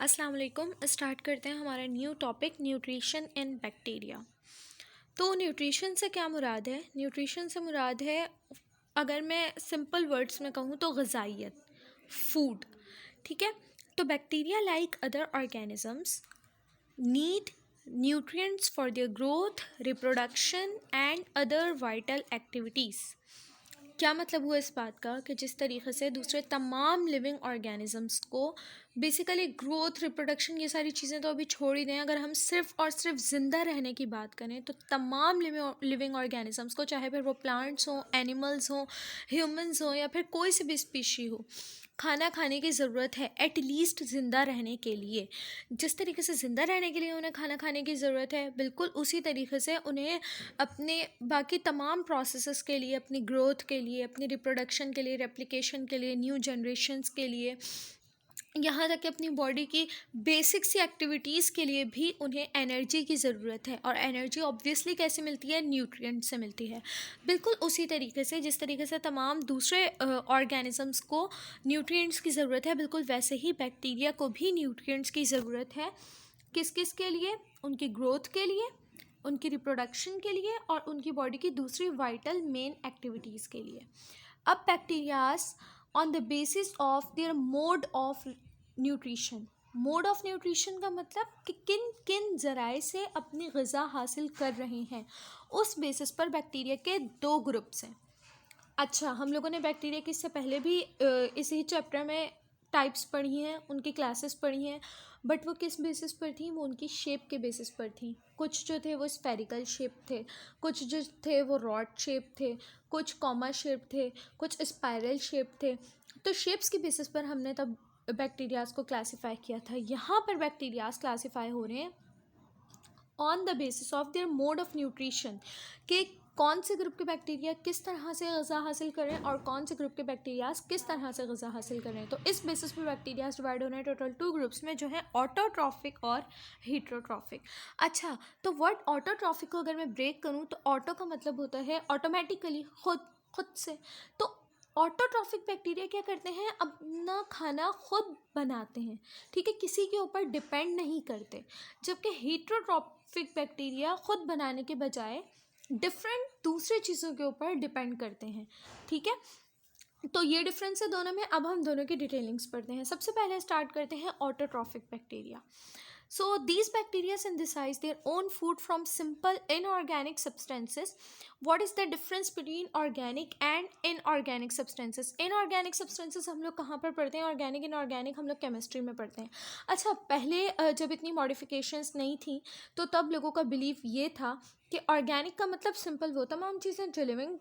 अस्सलाम वालेकुम। स्टार्ट करते हैं हमारा new topic nutrition in bacteria. तो न्यूट्रिशन से क्या मुराद है? न्यूट्रिशन से मुराद है, अगर मैं सिंपल वर्ड्स में कहूँ तो ग़िज़ाइयत, फूड। ठीक है। तो bacteria like other organisms need nutrients for their growth, reproduction and other vital activities। क्या मतलब हुआ इस बात का कि जिस तरीके से दूसरे तमाम लिविंग ऑर्गेनिजम्स को बेसिकली ग्रोथ, रिप्रोडक्शन, ये सारी चीज़ें तो अभी छोड़ ही दें, अगर हम सिर्फ और सिर्फ ज़िंदा रहने की बात करें तो तमाम लिविंग ऑर्गेनिजम्स को, चाहे फिर वो प्लांट्स हों, एनिमल्स हों, ह्यूमंस हों या फिर कोई सी भी स्पीशी हो, खाना खाने की ज़रूरत है एटलीस्ट ज़िंदा रहने के लिए। जिस तरीके से ज़िंदा रहने के लिए उन्हें खाना खाने की ज़रूरत है, बिल्कुल उसी तरीके से उन्हें अपने बाकी तमाम प्रोसेसेस के लिए, अपनी ग्रोथ के लिए, अपनी रिप्रोडक्शन के लिए, रेप्लिकेशन के लिए, न्यू जनरेशन्स के लिए, यहाँ तक कि अपनी बॉडी की बेसिक सी एक्टिविटीज़ के लिए भी उन्हें एनर्जी की ज़रूरत है। और एनर्जी ऑब्वियसली कैसे मिलती है? न्यूट्रिएंट से मिलती है। बिल्कुल उसी तरीके से जिस तरीके से तमाम दूसरे ऑर्गेनिजम्स को न्यूट्रिएंट्स की ज़रूरत है, बिल्कुल वैसे ही बैक्टीरिया को भी न्यूट्रिएंट्स की ज़रूरत है। किस किस के लिए? उनकी ग्रोथ के लिए, उनकी रिप्रोडक्शन के लिए और उनकी बॉडी की दूसरी वाइटल मेन एक्टिविटीज़ के लिए। अब bacterias on the basis of their mode of nutrition. Mode of nutrition का मतलब कि किन किन ज़राए से अपनी ग़िज़ा हासिल कर रहे हैं, उस बेसिस पर बैक्टीरिया के दो ग्रुप्स हैं। अच्छा, हम लोगों ने बैक्टीरिया की इससे पहले भी इसी चैप्टर में टाइप्स पढ़ी हैं, उनकी क्लासेस पढ़ी हैं, बट वो किस बेसिस पर थी? वो उनकी शेप के बेसिस पर थी। कुछ जो थे वो स्फेरिकल शेप थे, कुछ जो थे वो रॉड शेप थे, कुछ कॉमा शेप थे, कुछ स्पाइरल शेप थे। तो शेप्स के बेसिस पर हमने तब बैक्टीरियाज को क्लासीफाई किया था। यहाँ पर बैक्टीरियाज क्लासीफाई हो रहे हैं on the basis of their mode of nutrition, कि कौन से ग्रुप के बैक्टीरिया किस तरह से ग़िज़ा हासिल करें और कौन से ग्रुप के बैक्टीरियाज किस तरह से ग़िज़ा हासिल करें। तो इस बेसिस पर बैक्टीरियाज डिवाइड हो रहे हैं टोटल टू ग्रुप्स में, जो है ऑटोट्रॉफिक और हीटरोट्रॉफिक। अच्छा, तो वर्ड ऑटोट्रॉफिक को अगर मैं ब्रेक करूँ तो ऑटो का मतलब होता है ऑटोमेटिकली, खुद से। तो ऑटोट्रॉफिक बैक्टीरिया क्या करते हैं? अपना खाना खुद बनाते हैं, ठीक है, किसी के ऊपर डिपेंड नहीं करते। जबकि हीटरोट्रॉफिक बैक्टीरिया खुद बनाने के बजाय डिफरेंट दूसरे चीज़ों के ऊपर डिपेंड करते हैं। ठीक है, तो ये डिफरेंस है दोनों में। अब हम दोनों की डिटेलिंग्स पढ़ते हैं। सबसे पहले स्टार्ट करते हैं autotrophic bacteria. So these bacteria synthesize their own food from simple inorganic substances. What is the difference between organic and inorganic substances? Inorganic substances हम लोग कहाँ पर पढ़ते हैं? ऑर्गेनिक इनऑर्गेनिक हम लोग केमिस्ट्री में पढ़ते हैं। अच्छा, पहले जब इतनी मॉडिफिकेशंस नहीं थी तो तब लोगों का बिलीव ये था कि ऑर्गेनिक का मतलब सिंपल वो तमाम चीज़ें जो लिविंग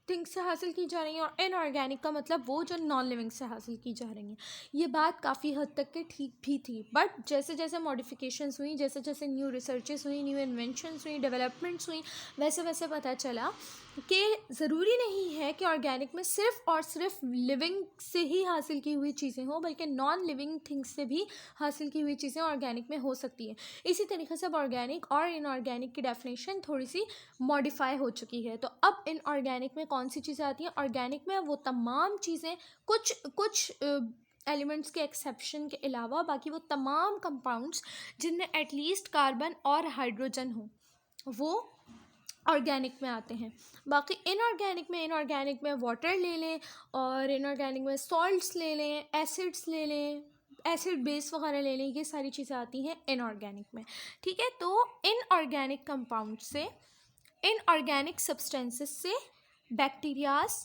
थिंग्स से हासिल की जा रही हैं और इनऑर्गेनिक का मतलब वो जो नॉन लिविंग से हासिल की जा रही हैं। ये बात काफ़ी हद तक के ठीक भी थी, बट जैसे जैसे मॉडिफिकेशंस हुई, जैसे जैसे न्यू रिसर्चेस हुई, न्यू इन्वेंशंस हुई, डेवलपमेंट्स हुई, वैसे वैसे पता चला कि ज़रूरी नहीं है कि ऑर्गेनिक में सिर्फ और सिर्फ लिविंग से ही हासिल की हुई चीज़ें हों, बल्कि नॉन लिविंग थिंग्स से भी हासिल की हुई चीज़ें ऑर्गेनिक में हो सकती हैं। इसी तरीके से अब ऑर्गेनिक और इनऑर्गेनिक की डेफिनेशन थोड़ी सी मॉडिफाई हो चुकी है। तो अब इनऑर्गेनिक में कौन सी चीज़ें आती हैं? ऑर्गेनिक में वो तमाम चीज़ें, कुछ कुछ एलिमेंट्स के एक्सेप्शन के अलावा बाकी वो तमाम कंपाउंड्स जिनमें एटलीस्ट कार्बन और हाइड्रोजन हो, वो ऑर्गेनिक में आते हैं। बाकी इनऑर्गेनिक में वाटर ले लें और इनऑर्गेनिक में सॉल्ट्स ले लें, एसिड्स ले लें, एसिड बेस वगैरह ले लें, ये सारी चीज़ें आती हैं इनऑर्गेनिक में। ठीक है, तो इनऑर्गेनिक कंपाउंड से, इनऑर्गेनिक सब्सटेंसेस से बैक्टीरियाज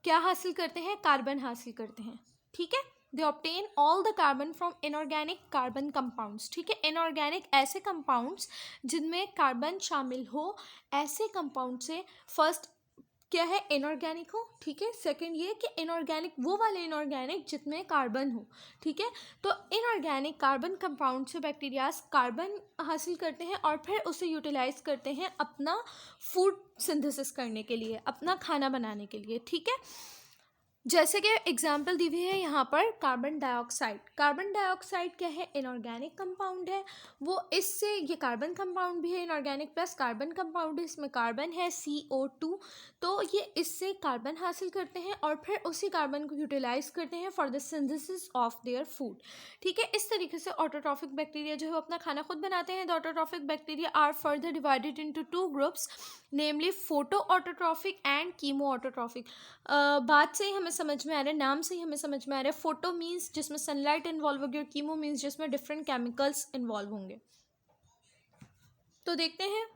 क्या हासिल करते हैं? कार्बन हासिल करते हैं। ठीक है, they obtain all the carbon from inorganic carbon compounds. ठीक है, इनऑर्गेनिक ऐसे कंपाउंड्स जिनमें कार्बन शामिल हो, ऐसे कंपाउंड से फर्स्ट क्या है? इनऑर्गेनिक हो। ठीक है, सेकंड ये कि इनऑर्गेनिक वो वाले इनऑर्गेनिक जिसमें कार्बन हो। ठीक है, तो इनऑर्गेनिक कार्बन कंपाउंड से बैक्टीरियाज कार्बन हासिल करते हैं और फिर उसे यूटिलाइज करते हैं अपना फूड सिंथेसिस करने के लिए, अपना खाना बनाने के लिए। ठीक है, जैसे कि एग्जाम्पल दी हुई है यहाँ पर कार्बन डाइऑक्साइड। कार्बन डाइऑक्साइड क्या है? इनऑर्गेनिक कंपाउंड है। वो इससे ये कार्बन कंपाउंड भी है, इनऑर्गेनिक प्लस कार्बन कंपाउंड है, इसमें कार्बन है CO2। तो ये इससे कार्बन हासिल करते हैं और फिर उसी कार्बन को यूटिलाइज करते हैं for the synthesis of their food. ठीक है, इस तरीके से ऑटोट्रॉफिक बैक्टीरिया जो है वो अपना खाना खुद बनाते हैं। The autotrophic bacteria are further divided into 2 groups, namely photoautotrophic and chemoautotrophic. बात से ही हमें समझ में आ रहा है, नाम से ही हमें समझ में आ रहा है। फोटो मीन्स जिसमें सनलाइट इन्वॉल्व होगी और कीमो मीन्स जिसमें डिफरेंट केमिकल्स इन्वॉल्व होंगे। तो देखते हैं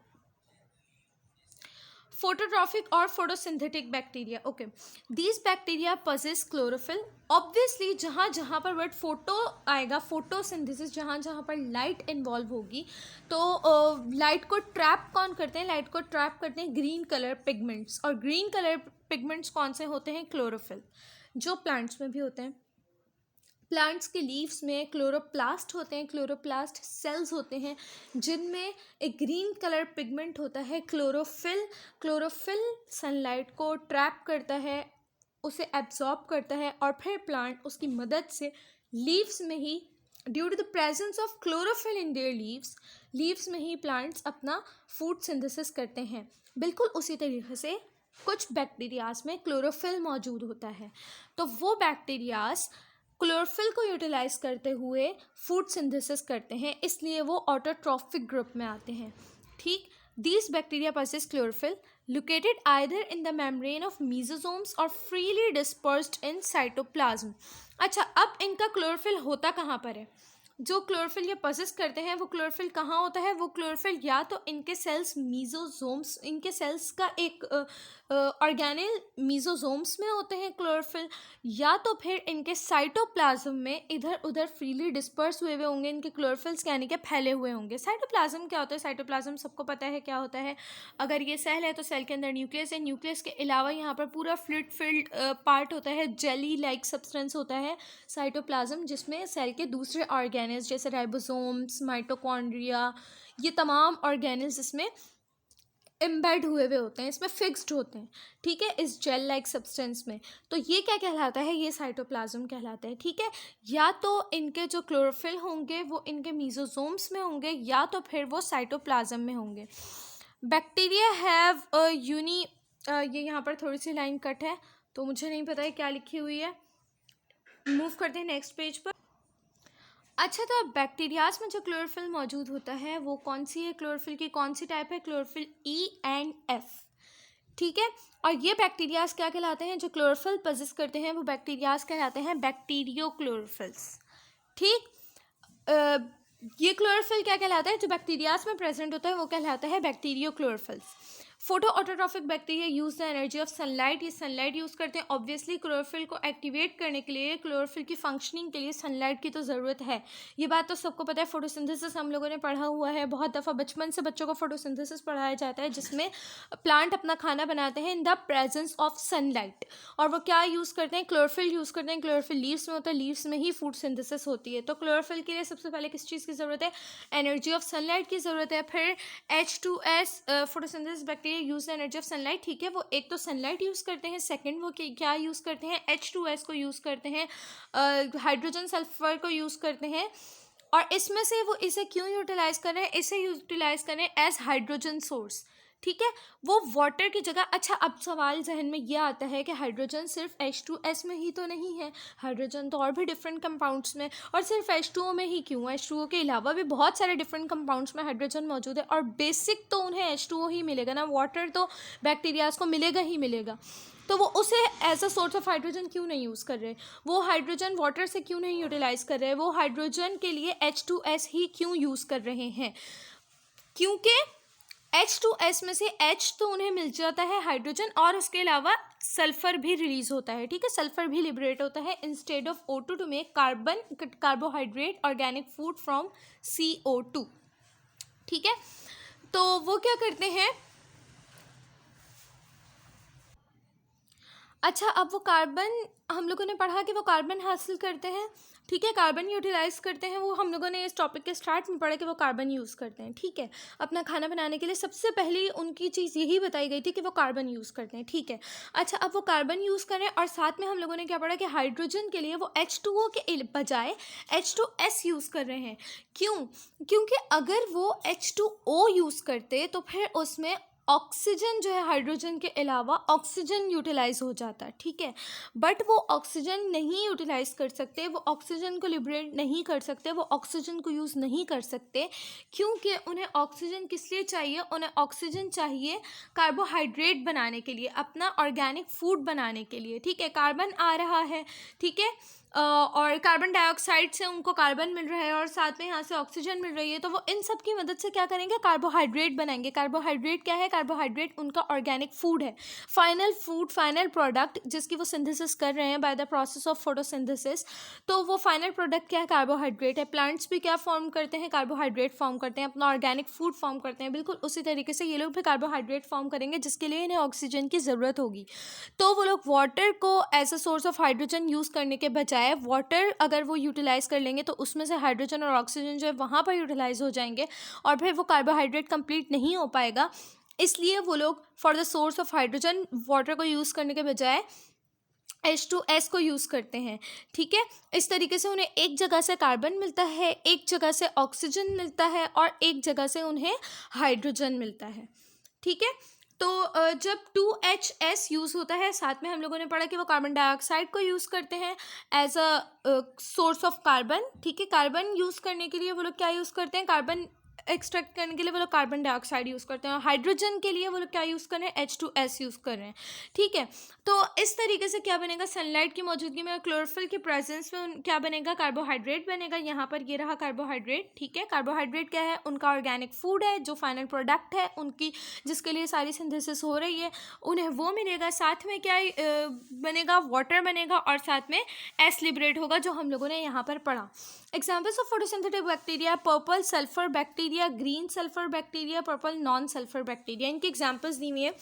फोटोट्रॉफिक और photosynthetic bacteria. Okay, these bacteria possess chlorophyll. Obviously जहाँ जहाँ पर वर्ड फोटो आएगा, फोटोसिंथेसिस, जहाँ जहाँ पर लाइट इन्वॉल्व होगी, तो लाइट को ट्रैप कौन करते हैं? लाइट को ट्रैप करते हैं ग्रीन कलर पिगमेंट्स। और ग्रीन कलर पिगमेंट्स कौन से होते हैं? क्लोरोफिल, जो प्लांट्स में भी होते हैं। प्लांट्स के लीव्स में क्लोरोप्लास्ट होते हैं। क्लोरोप्लास्ट सेल्स होते हैं जिनमें एक ग्रीन कलर पिगमेंट होता है क्लोरोफिल। क्लोरोफिल सनलाइट को ट्रैप करता है, उसे एब्जॉर्ब करता है और फिर प्लांट उसकी मदद से लीव्स में ही, due to the presence of chlorophyll in their leaves में ही प्लांट्स अपना फूड सिंथेसिस करते हैं। बिल्कुल उसी तरीके से कुछ बैक्टीरियाज में क्लोरोफिल मौजूद होता है। तो वो बैक्टीरियाज क्लोरोफिल को यूटिलाइज करते हुए फूड सिंथेसिस करते हैं, इसलिए वो ऑटोट्रॉफिक ग्रुप में आते हैं। ठीक, these bacteria possess chlorophyll located either in the membrane of mesosomes or freely dispersed in cytoplasm। अच्छा, अब इनका क्लोरोफिल होता कहाँ पर है? जो क्लोरोफिल ये पोसेस करते हैं वो क्लोरोफिल कहाँ होता है? वो क्लोरोफिल या तो इनके सेल्स मीजोजोम्स, इनके सेल्स का एक ऑर्गेनेल मीजोजोम्स में होते हैं क्लोरोफिल, या तो फिर इनके साइटोप्लाज्म में इधर उधर फ्रीली डिस्पर्स हुए हुए होंगे इनके क्लोरोफिल्स, यानी कि फैले हुए होंगे। साइटोप्लाज्म क्या होता है? साइटोप्लाज्म सबको पता है क्या होता है। अगर ये सेल है तो सेल के अंदर न्यूक्लियस है। न्यूक्लियस के अलावा यहाँ पर पूरा फ्लूइड फिल्ड पार्ट होता है, जेली लाइक सब्सटेंस होता है साइटोप्लाज्म, जिसमें सेल के दूसरे ऑर्गेनल्स जैसे राइबोसोम्स, माइटोकॉन्ड्रिया, ये तमाम ऑर्गेनल्स इसमें एम्बेड हुए हुए होते हैं, इसमें फिक्स्ड होते हैं। ठीक है, इस जेल लाइक सब्सटेंस में। तो ये क्या कहलाता है? ये साइटोप्लाज्म कहलाता है। ठीक है, या तो इनके जो क्लोरोफिल होंगे वो इनके मीजोसोम्स में होंगे या तो फिर वो साइटोप्लाज्म में होंगे। बैक्टीरिया हैव ये यहाँ पर थोड़ी सी लाइन कट है तो मुझे नहीं पता है क्या लिखी हुई है। मूव करते हैं नेक्स्ट पेज पर। अच्छा, तो अब बैक्टीरियाज में जो क्लोरोफिल मौजूद होता है वो कौन सी है? क्लोरोफिल की कौन सी टाइप है? Chlorophyll E and F। ठीक है, और ये बैक्टीरियाज क्या कहलाते हैं? जो क्लोरोफिल पोजेस करते हैं वो बैक्टीरियाज कहलाते हैं बैक्टीरियो क्लोरोफिल्स। ठीक, ये क्लोरोफिल क्या कहलाता है? जो बैक्टीरियाज में प्रेजेंट होता है वो कहलाता है bacterio chlorophylls. Photo autotrophic bacteria use the energy of sunlight. ये सनलाइट यूज़ करते हैं। ऑब्वियसली क्लोरोफिल को एक्टिवेट करने के लिए, क्लोरोफिल की फंक्शनिंग के लिए सनलाइट की तो ज़रूरत है, ये बात तो सबको पता है। फोटोसिंथेसिस हम लोगों ने पढ़ा हुआ है बहुत दफ़ा, बचपन से बच्चों को फोटोसिंथेसिस पढ़ाया जाता है जिसमें प्लांट अपना खाना बनाते हैं in the presence of sunlight. और वो क्या यूज़ करते हैं? क्लोरोफिल यूज़ करते हैं। क्लोरोफिल लीव्स में होता है, लीव्स में ही फूड सिंथेसिस होती है। तो क्लोरोफिल के लिए सबसे पहले किस चीज़ की ज़रूरत है? एनर्जी ऑफ सनलाइट की ज़रूरत है। फिर H2S, photosynthesis bacteria use the energy of sunlight. ठीक है, वो एक तो सनलाइट यूज़ करते हैं, सेकंड वो क्या यूज़ करते हैं? H2S को यूज़ करते हैं, हाइड्रोजन सल्फर को यूज़ करते हैं। और इसमें से वो इसे क्यों यूटिलाइज कर रहे हैं? इसे यूटिलाइज कर रहे हैं एज हाइड्रोजन सोर्स। ठीक है, वो वाटर की जगह। अच्छा, अब सवाल जहन में ये आता है कि हाइड्रोजन सिर्फ H2S में ही तो नहीं है, हाइड्रोजन तो और भी डिफरेंट कंपाउंड्स में, और सिर्फ H2O में ही क्यों? H2O के अलावा भी बहुत सारे डिफरेंट कंपाउंड्स में हाइड्रोजन मौजूद है और बेसिक तो उन्हें H2O ही मिलेगा ना, वाटर तो बैक्टीरियाज को मिलेगा ही मिलेगा। तो वो उसे as a source of hydrogen क्यों नहीं यूज़ कर रहे? वो हाइड्रोजन वाटर से क्यों नहीं यूटिलाइज कर रहे? वो हाइड्रोजन के लिए H2S ही क्यों यूज़ कर रहे हैं? क्योंकि H2S में से H तो उन्हें मिल जाता है हाइड्रोजन, और उसके अलावा सल्फर भी रिलीज होता है। ठीक है, सल्फर भी लिबरेट होता है instead of O2 to make carbohydrate organic food from CO2। ठीक है, तो वो क्या करते हैं? अच्छा, अब वो कार्बन, हम लोगों ने पढ़ा कि वो कार्बन हासिल करते हैं। ठीक है, कार्बन यूटिलाइज करते हैं, वो हम लोगों ने इस टॉपिक के स्टार्ट में पढ़ा कि वो कार्बन यूज़ करते हैं। ठीक है, अपना खाना बनाने के लिए सबसे पहले उनकी चीज़ यही बताई गई थी कि वो कार्बन यूज़ करते हैं। ठीक है, अच्छा, अब वो कार्बन यूज़ करें और साथ में हम लोगों ने क्या पढ़ा कि हाइड्रोजन के लिए वो H2O के बजाय H2S यूज़ कर रहे हैं। क्यों? क्योंकि अगर वो H2O यूज़ करते तो फिर उसमें ऑक्सीजन जो है हाइड्रोजन के अलावा ऑक्सीजन यूटिलाइज हो जाता है। ठीक है, बट वो ऑक्सीजन नहीं यूटिलाइज कर सकते, वो ऑक्सीजन को लिबरेट नहीं कर सकते, वो ऑक्सीजन को यूज़ नहीं कर सकते, क्योंकि उन्हें ऑक्सीजन किस लिए चाहिए? उन्हें ऑक्सीजन चाहिए कार्बोहाइड्रेट बनाने के लिए, अपना ऑर्गेनिक फूड बनाने के लिए। ठीक है, कार्बन आ रहा है, ठीक है, और कार्बन डाइऑक्साइड से उनको कार्बन मिल रहा है और साथ में यहाँ से ऑक्सीजन मिल रही है, तो वो इन सब की मदद से क्या करेंगे? कार्बोहाइड्रेट बनाएंगे। कार्बोहाइड्रेट क्या है? कार्बोहाइड्रेट उनका ऑर्गेनिक फूड है, फाइनल फूड, फाइनल प्रोडक्ट जिसकी वो सिंथेसिस कर रहे हैं by the process of photosynthesis. तो वो फाइनल प्रोडक्ट क्या है? कार्बोहाइड्रेट है। प्लांट्स भी क्या फॉर्म करते हैं? कार्बोहाइड्रेट फॉर्म करते हैं, अपना ऑर्गेनिक फूड फॉर्म करते हैं। बिल्कुल उसी तरीके से ये लोग भी कार्बोहाइड्रेट फॉर्म करेंगे, जिसके लिए इन्हें ऑक्सीजन की ज़रूरत होगी। तो वो लोग वाटर को as a source of hydrogen use करने के बजाय वाटर अगर वो यूटिलाइज़ कर लेंगे तो उसमें से हाइड्रोजन और ऑक्सीजन जो है वहाँ पर यूटिलाइज हो जाएंगे और फिर वो कार्बोहाइड्रेट कंप्लीट नहीं हो पाएगा। इसलिए वो लोग for the source of hydrogen water को यूज़ करने के बजाय H2S को यूज़ करते हैं। ठीक है, इस तरीके से उन्हें एक जगह से कार्बन मिलता है, एक जगह से ऑक्सीजन मिलता है और एक जगह से उन्हें हाइड्रोजन मिलता है। ठीक है, तो जब 2HS यूज़ होता है, साथ में हम लोगों ने पढ़ा कि वो कार्बन डाइऑक्साइड को यूज़ करते हैं as a source of carbon. ठीक है, कार्बन यूज़ करने के लिए वो लोग क्या यूज़ करते हैं? कार्बन एक्सट्रैक्ट करने के लिए वो लोग कार्बन डाइऑक्साइड यूज़ करते हैं और हाइड्रोजन के लिए वो लोग क्या यूज़ कर रहे हैं? H2S यूज़ कर रहे हैं। ठीक है, तो इस तरीके से क्या बनेगा? सनलाइट की मौजूदगी में क्लोरोफिल के प्रेजेंस में क्या बनेगा? कार्बोहाइड्रेट बनेगा। यहाँ पर ये रहा कार्बोहाइड्रेट। ठीक है, कार्बोहाइड्रेट क्या है? उनका ऑर्गेनिक फूड है, जो फाइनल प्रोडक्ट है उनकी, जिसके लिए सारी सिंथेसिस हो रही है, उन्हें वो मिलेगा। साथ में क्या बनेगा? वाटर बनेगा और साथ में एस लिबरेट होगा, जो हम लोगों ने यहाँ पर पढ़ा। Examples of photosynthetic bacteria: purple sulphur bacteria, green sulphur bacteria, purple non sulphur bacteria. इनकी एग्जाम्पल्स दी हुई है।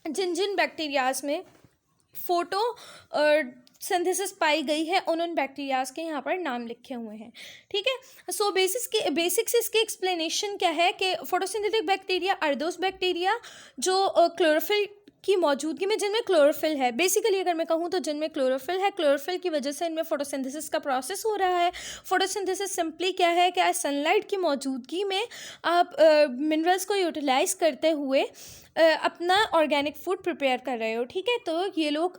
जिन जिन बैक्टीरियाज में फोटो सिंथेसिस पाई गई है उन बैक्टीरियाज के यहाँ पर नाम लिखे हुए हैं। ठीक है, सो बेसिक्स इसके एक्सप्लेनेशन क्या है कि photosynthetic bacteria are those bacteria जो क्लोरोफिल की मौजूदगी में, जिनमें क्लोरोफिल है। बेसिकली अगर मैं कहूँ तो जिनमें क्लोरोफिल है, क्लोरोफिल की वजह से इनमें फोटोसिंथेसिस का प्रोसेस हो रहा है। फोटोसिंथेसिस सिंपली क्या है कि सनलाइट की मौजूदगी में आप मिनरल्स को यूटिलाइज करते हुए अपना ऑर्गेनिक फूड प्रिपेयर कर रहे हो। ठीक है, तो ये लोग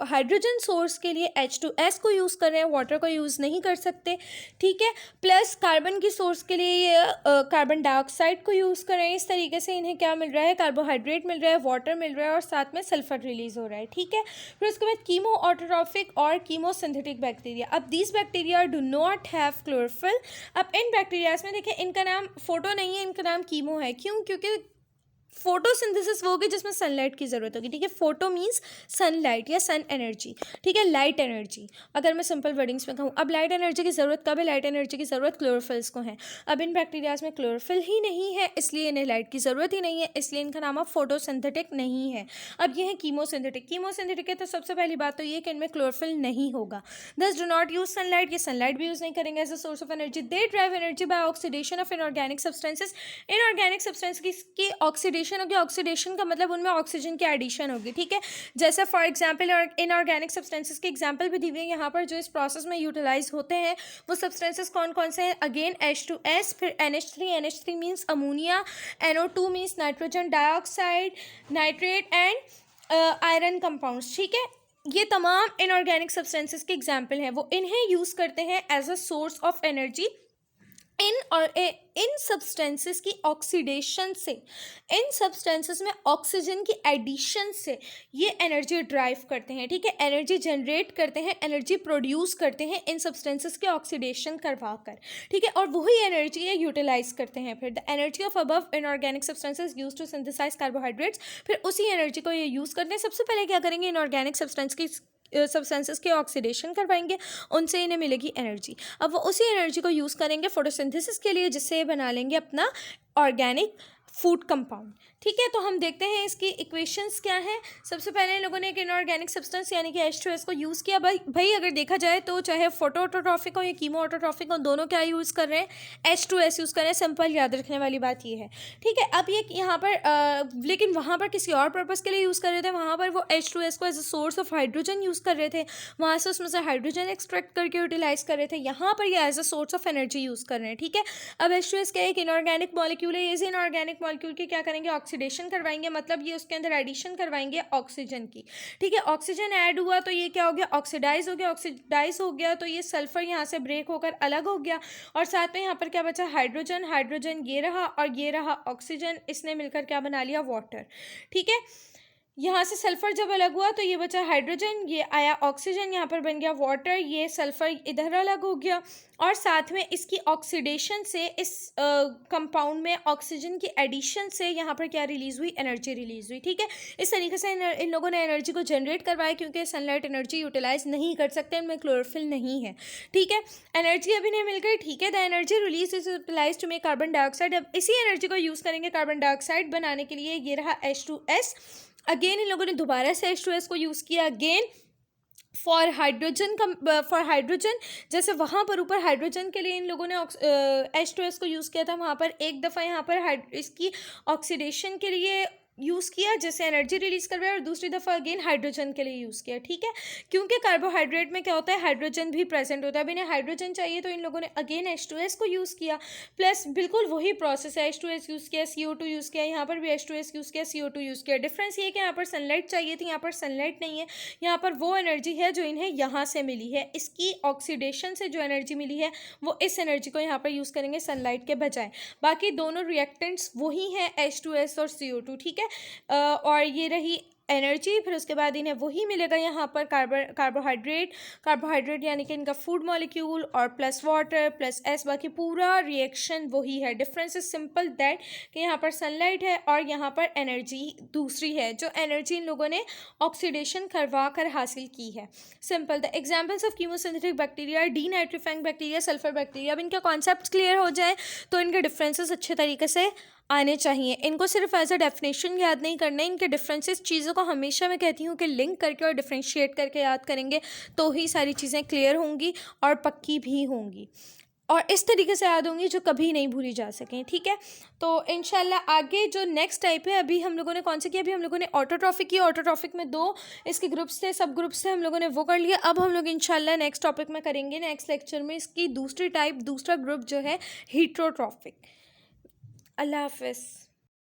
हाइड्रोजन सोर्स के लिए H2S को यूज़ कर रहे हैं, वाटर को यूज़ नहीं कर सकते। ठीक है, प्लस कार्बन की सोर्स के लिए ये कार्बन डाइऑक्साइड को यूज़ कर रहे हैं। इस तरीके से इन्हें क्या मिल रहा है? कार्बोहाइड्रेट मिल रहा है, वाटर मिल रहा है और साथ में सल्फर रिलीज हो रहा है। ठीक है, फिर उसके बाद कीमो ऑटोट्रॉफिक और कीमोसिंथेटिक बैक्टीरिया। अब these bacteria do not have chlorophyll. अब इन बैक्टीरियाज में देखिए, इनका नाम फोटो नहीं है, इनका नाम कीमो है। क्यों? क्योंकि फोटोसिंथेसिस वो होगी जिसमें सनलाइट की ज़रूरत होगी। ठीक है, फोटो मीन्स सनलाइट या सन एनर्जी। ठीक है, लाइट एनर्जी अगर मैं सिंपल वर्डिंग्स में कहूँ। अब लाइट एनर्जी की ज़रूरत कब है? लाइट एनर्जी की ज़रूरत क्लोरोफिल्स को है। अब इन बैक्टीरियाज में क्लोरोफिल ही नहीं है, इसलिए इन्हें लाइट की ज़रूरत ही नहीं है, इसलिए इनका नाम अब फोटोसिंथेटिक नहीं है। अब ये है कीमोसिंथेटिक। कीमोसिंथेटिक है तो सबसे पहली बात तो ये कि इनमें क्लोरोफिल नहीं होगा। These do not use sunlight, ये सनलाइट भी यूज़ नहीं करेंगे as a source of energy. They derive energy by oxidation of inorganic substances. Inorganic substance की ऑक्सीडेशन होगी। ऑक्सीडेशन का मतलब उनमें ऑक्सीजन की एडिशन होगी। ठीक है, जैसे फॉर एग्जांपल इनऑर्गेनिक सब्सटेंसेस की एग्जांपल भी दी हुई है यहाँ पर, जो इस प्रोसेस में यूटिलाइज होते हैं। वो सब्सटेंसेस कौन कौन से हैं? अगेन H2S, फिर NH3। NH3 means ammonia, NO2 means nitrogen dioxide, nitrate and iron compounds. ठीक है, ये तमाम इनऑर्गेनिक सब्सटेंसेस के एग्जाम्पल हैं। वो इन्हें यूज़ करते हैं as a source of energy. इन सब्सटेंसेस की ऑक्सीडेशन से, इन सब्सटेंसेस में ऑक्सीजन की एडिशन से ये एनर्जी ड्राइव करते हैं। ठीक है, एनर्जी जनरेट करते हैं, एनर्जी प्रोड्यूस करते हैं इन सब्सटेंसेस के ऑक्सीडेशन करवा कर। ठीक है, और वही एनर्जी ये यूटिलाइज करते हैं। फिर the energy of above inorganic substances use to synthesise carbohydrates, फिर उसी एनर्जी को ये यूज़ करते हैं। सबसे पहले क्या करेंगे? इनऑर्गेनिक सब्सटेंसेस के ऑक्सीडेशन करवाएंगे, उनसे इन्हें मिलेगी एनर्जी। अब वो उसी एनर्जी को यूज़ करेंगे फोटोसिंथेसिस के लिए, जिससे ये बना लेंगे अपना ऑर्गेनिक फूड कंपाउंड। ठीक है, तो हम देखते हैं इसकी इक्वेशंस क्या हैं। सबसे पहले इन लोगों ने एक इनऑर्गेनिक सब्सटेंस यानी कि H2S को यूज़ किया। भाई अगर देखा जाए तो चाहे फोटो ऑटोट्रॉफिक हो या कीमो ऑटोट्रॉफिक हो, दोनों क्या यूज़ कर रहे हैं, H2S यूज़ कर रहे हैं। सिंपल याद रखने वाली बात ये है। ठीक है, अब ये यहाँ पर लेकिन वहाँ पर किसी और पर्पज़ के लिए यूज़ कर रहे थे। वहाँ पर वो H2S को as a source of hydrogen use कर रहे थे, वहाँ से उसमें से हाइड्रोजन एक्सट्रैक्ट करके यूटिलाइज़ कर रहे थे। यहाँ पर ये as a source of energy use कर रहे हैं। ठीक है, अब H2S क्या एक इनऑर्गेनिक मॉलिक्यूल है। ये इनऑर्गेनिक मॉलिक्यूल की क्या करेंगे, ऑक्सीडेशन करवाएंगे, मतलब ये उसके अंदर एडिशन करवाएंगे ऑक्सीजन की। ठीक है, ऑक्सीजन ऐड हुआ तो ये क्या हो गया, ऑक्सीडाइज हो गया। ऑक्सीडाइज हो गया तो ये सल्फर यहाँ से ब्रेक होकर अलग हो गया, और साथ में यहाँ पर क्या बचा, हाइड्रोजन। हाइड्रोजन ये रहा और ये रहा ऑक्सीजन, इसने मिलकर क्या बना लिया, वाटर। ठीक है, यहाँ से सल्फर जब अलग हुआ तो ये बचा हाइड्रोजन, ये आया ऑक्सीजन, यहाँ पर बन गया वाटर, ये सल्फर इधर अलग हो गया, और साथ में इसकी ऑक्सीडेशन से इस कंपाउंड में ऑक्सीजन की एडिशन से यहाँ पर क्या रिलीज़ हुई, एनर्जी रिलीज़ हुई। ठीक है, इस तरीके से इन लोगों ने एनर्जी को जनरेट करवाया, क्योंकि सनलाइट एनर्जी यूटिलाइज नहीं कर सकते, इनमें क्लोरोफिल नहीं है। ठीक है, एनर्जी अभी नहीं मिल गई। ठीक है, the energy release is utilise to make carbon dioxide. अब इसी एनर्जी को यूज़ करेंगे कार्बन डाइऑक्साइड बनाने के लिए। ये रहा H2S। अगेन इन लोगों ने दोबारा से H2S को यूज़ किया अगेन फॉर हाइड्रोजन। जैसे वहाँ पर ऊपर हाइड्रोजन के लिए इन लोगों ने H2S को यूज़ किया था, वहाँ पर एक दफ़ा यहाँ पर इसकी ऑक्सीडेशन के लिए यूज़ किया, जैसे एनर्जी रिलीज़ करवाया, और दूसरी दफ़ा अगेन हाइड्रोजन के लिए यूज़ किया। ठीक है, क्योंकि कार्बोहाइड्रेट में क्या होता है, हाइड्रोजन भी प्रेजेंट होता है। अब इन्हें हाइड्रोजन चाहिए तो इन लोगों ने अगेन H2S को यूज़ किया, प्लस बिल्कुल वही प्रोसेस है, H2S यूज़ किया, CO2 यूज़ किया, यहाँ पर भी H2S यूज़ किया, CO2 यूज़ किया। डिफरेंस ये है कि यहाँ पर सनलाइट चाहिए थी, यहाँ पर सनलाइट नहीं है। यहाँ पर वो एनर्जी है जो इन्हें यहाँ से मिली है, इसकी ऑक्सीडेशन से जो एनर्जी मिली है वो इस एनर्जी को यहाँ पर यूज़ करेंगे सनलाइट के बजाय। बाकी दोनों रिएक्टेंट्स वही हैं, H2S और CO2। ठीक है, और ये रही एनर्जी। फिर उसके बाद इन्हें वही मिलेगा यहाँ पर कार्बोहाइड्रेट यानी कि इनका फूड मॉलिक्यूल, और प्लस वाटर प्लस S, बाकी पूरा रिएक्शन वही है। डिफरेंस इज सिंपल दैट कि यहाँ पर सनलाइट है और यहाँ पर एनर्जी दूसरी है, जो एनर्जी इन लोगों ने ऑक्सीडेशन करवा कर हासिल की है। Simple. The examples of chemosynthetic bacteria, denitrifying bacteria, sulphur bacteria. अब इनका कॉन्सेप्ट क्लियर हो जाए तो इनके डिफरेंसेस अच्छे तरीके से आने चाहिए। इनको सिर्फ एज अ डेफिनेशन याद नहीं करना है, इनके डिफरेंसेस चीज़ों को हमेशा मैं कहती हूँ कि लिंक करके और डिफ्रेंशिएट करके याद करेंगे तो ही सारी चीज़ें क्लियर होंगी और पक्की भी होंगी, और इस तरीके से याद होंगी जो कभी नहीं भूली जा सकें। ठीक है, तो इंशाल्लाह आगे जो नेक्स्ट टाइप है, अभी हम लोगों ने कौन से किया, अभी हम लोगों ने ऑटोट्रॉफिक की। ऑटोट्रॉफिक में 2 इसके ग्रुप्स थे, सब ग्रुप्स थे, हम लोगों ने वो कर लिया। अब हम लोग इंशाल्लाह नेक्स्ट टॉपिक में करेंगे, नेक्स्ट लेक्चर में इसकी दूसरी टाइप, दूसरा ग्रुप जो है हीट्रोट्रॉफिक। अल्लाह हाफ़िज़।